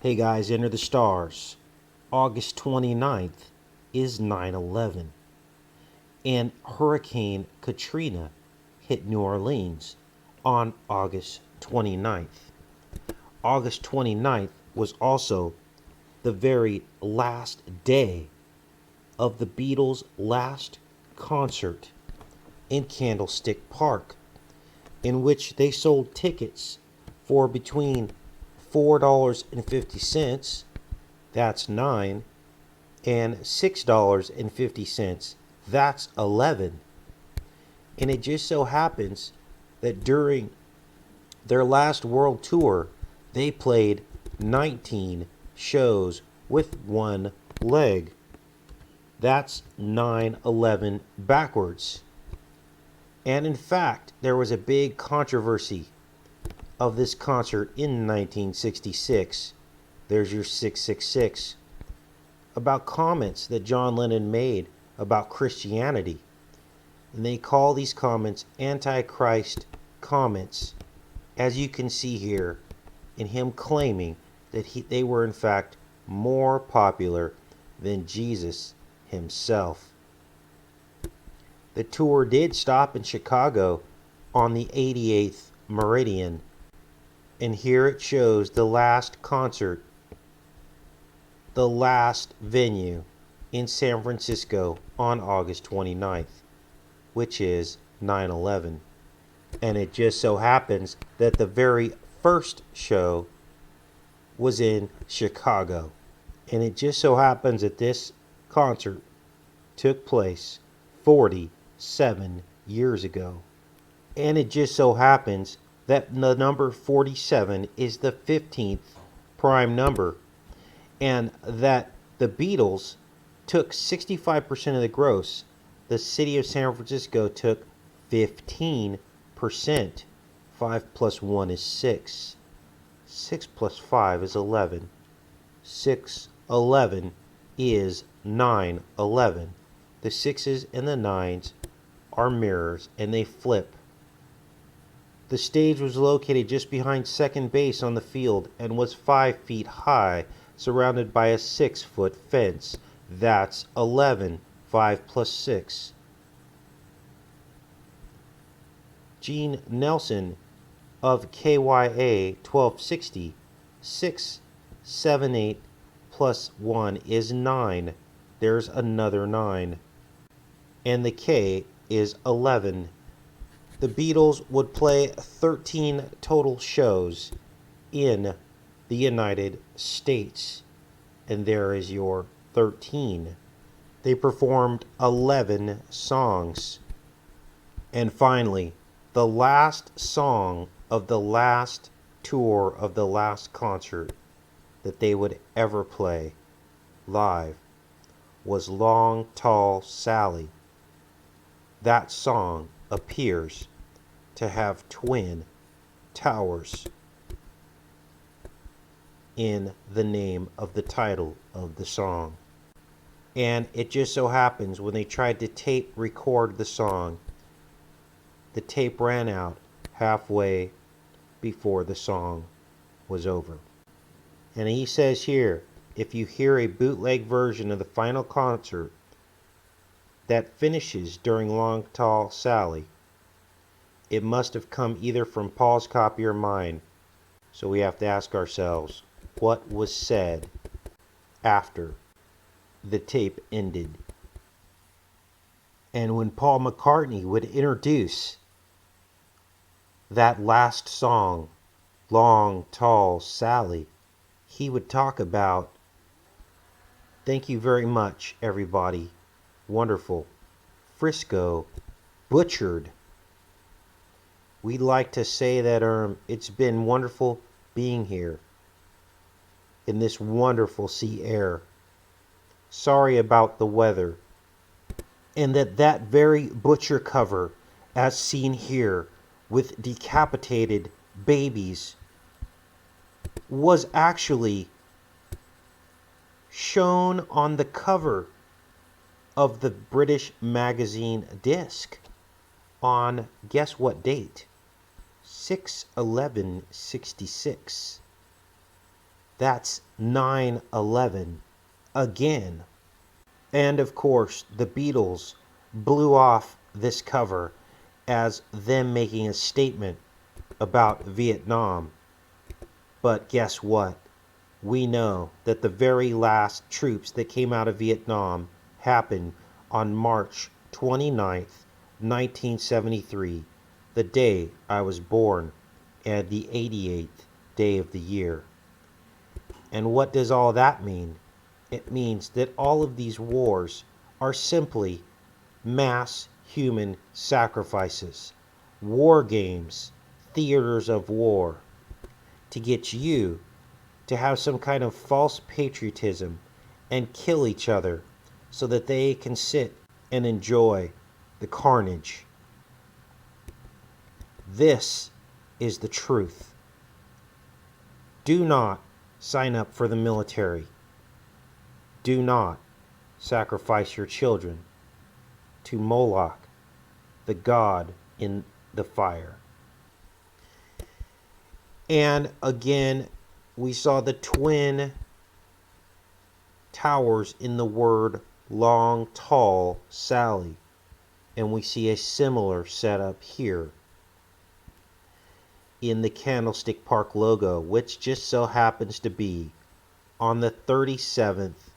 Hey guys, enter the stars. August 29th is 9/11, and Hurricane Katrina hit New Orleans on August 29th. August 29th was also the very last day of the Beatles' last concert in Candlestick Park, in which they sold tickets for between $4.50, that's 9, and $6.50, that's 11. And it just so happens that during their last world tour, they played 19 shows with one leg. That's 9/11 backwards. And in fact, there was a big controversy of this concert in 1966. There's your 666. About comments that John Lennon made about Christianity. And they call these comments Antichrist comments, as you can see here, in him claiming that they were in fact more popular than Jesus himself. The tour did stop in Chicago on the 88th meridian, and here it shows the last concert, the last venue in San Francisco on August 29th, which is 9/11. And it just so happens that the very first show was in Chicago. And it just so happens that this concert took place 47 years ago. And it just so happens that the number 47 is the 15th prime number, and that the Beatles took 65% of the gross. The city of San Francisco took 15%. 5 plus 1 is 6. 6 plus 5 is 11. 6/11 is 9/11. The 6's and the 9's are mirrors, and they flip. The stage was located just behind second base on the field and was 5 feet high, surrounded by a 6-foot fence. That's 11. 5 plus 6. Gene Nelson of KYA 1260. 678 plus 1 is 9. There's another 9. And the K is 11. The Beatles would play 13 total shows in the United States. And there is your 13. They performed 11 songs. And finally, the last song of the last tour of the last concert that they would ever play live was Long Tall Sally. That song appears to have twin towers in the name of the title of the song. And it just so happens when they tried to tape record the song, the tape ran out halfway before the song was over. And he says here, if you hear a bootleg version of the final concert that finishes during Long Tall Sally, it must have come either from Paul's copy or mine. So we have to ask ourselves, what was said after the tape ended? And when Paul McCartney would introduce that last song, Long Tall Sally, he would talk about, thank you very much, everybody. Wonderful. Frisco butchered. We'd like to say that it's been wonderful being here in this wonderful sea air. Sorry about the weather. And that very butcher cover, as seen here with decapitated babies, was actually shown on the cover of the British magazine disc on, guess what date? 6/11/66. That's 9/11 again. And of course, the Beatles blew off this cover as them making a statement about Vietnam. But guess what? We know that the very last troops that came out of Vietnam happened on March 29th, 1973, the day I was born, and the 88th day of the year. And what does all that mean? It means that all of these wars are simply mass human sacrifices, war games, theaters of war, to get you to have some kind of false patriotism and kill each other so that they can sit and enjoy the carnage. This is the truth. Do not sign up for the military. Do not sacrifice your children to Moloch, the god in the fire. And again, we saw the twin towers in the word long, tall Sally. And we see a similar setup here in the Candlestick Park logo, which just so happens to be on the 37th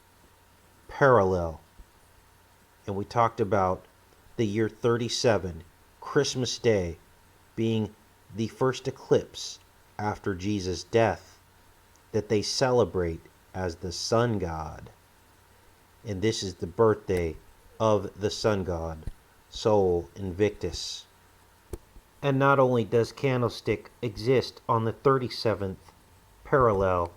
parallel. And we talked about the year 37, Christmas Day, being the first eclipse after Jesus' death that they celebrate as the sun god. And this is the birthday of the sun god, Sol Invictus. And not only does Candlestick exist on the 37th parallel,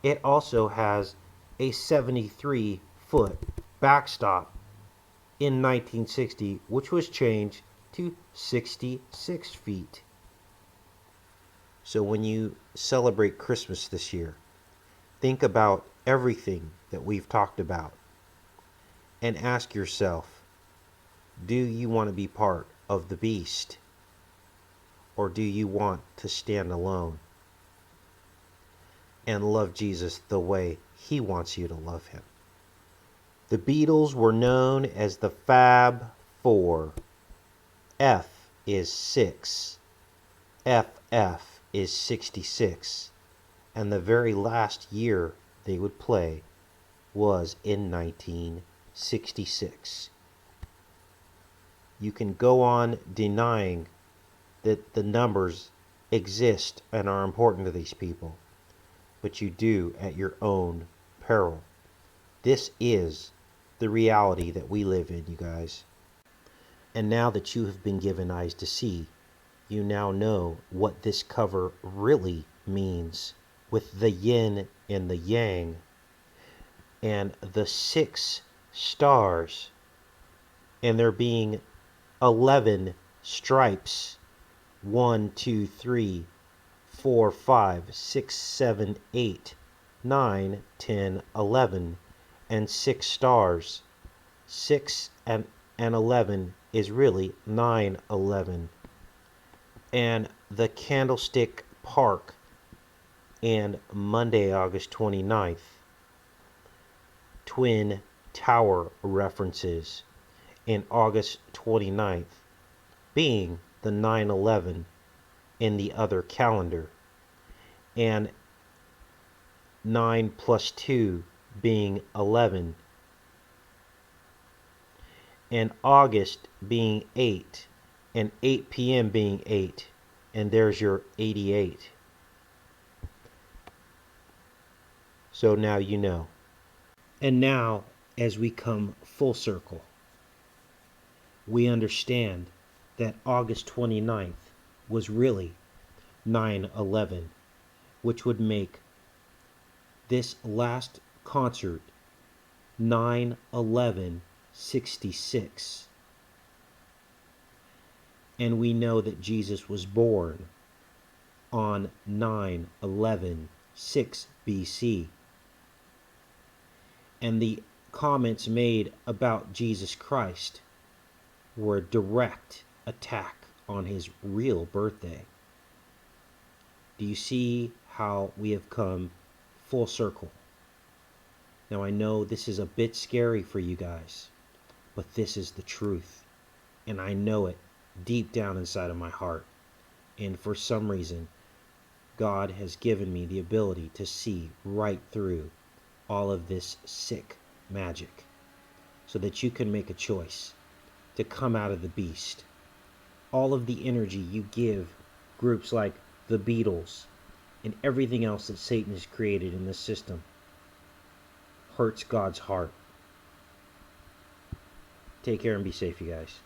it also has a 73-foot backstop in 1960, which was changed to 66 feet. So when you celebrate Christmas this year, think about everything that we've talked about and ask yourself, do you want to be part of the beast? Or do you want to stand alone and love Jesus the way he wants you to love him? The Beatles were known as the Fab Four. F is 6. FF is 66. And the very last year they would play was in 1966. You can go on denying that the numbers exist and are important to these people, but you do at your own peril. This is the reality that we live in, you guys. And now that you have been given eyes to see, you now know what this cover really means, with the yin and the yang and the 6 stars, and there being 11 stripes. 1, 2, 3, 4, 5, 6, 7, 8, 9, 10, 11, and 6 stars. 6 and 11 is really 9/11. And the Candlestick Park and Monday, August 29th, Twin Tower references, and August 29th being the 9/11 in the other calendar, and 9 plus 2 being 11, and August being 8, and 8 p.m. being 8, and there's your 88. So now you know. And now, as we come full circle, we understand that August 29th was really 9/11, which would make this last concert 9/11/66. And we know that Jesus was born on 9/11/6 BC. And the comments made about Jesus Christ were a direct attack on his real birthday. Do you see how we have come full circle. Now I know this is a bit scary for you guys, but this is the truth. And I know it deep down inside of my heart. And for some reason, God has given me the ability to see right through all of this sick magic so that you can make a choice to come out of the beast. All of the energy you give groups like the BEATLES and everything else that Satan has created in this system hurts God's heart. Take care and be safe, you guys.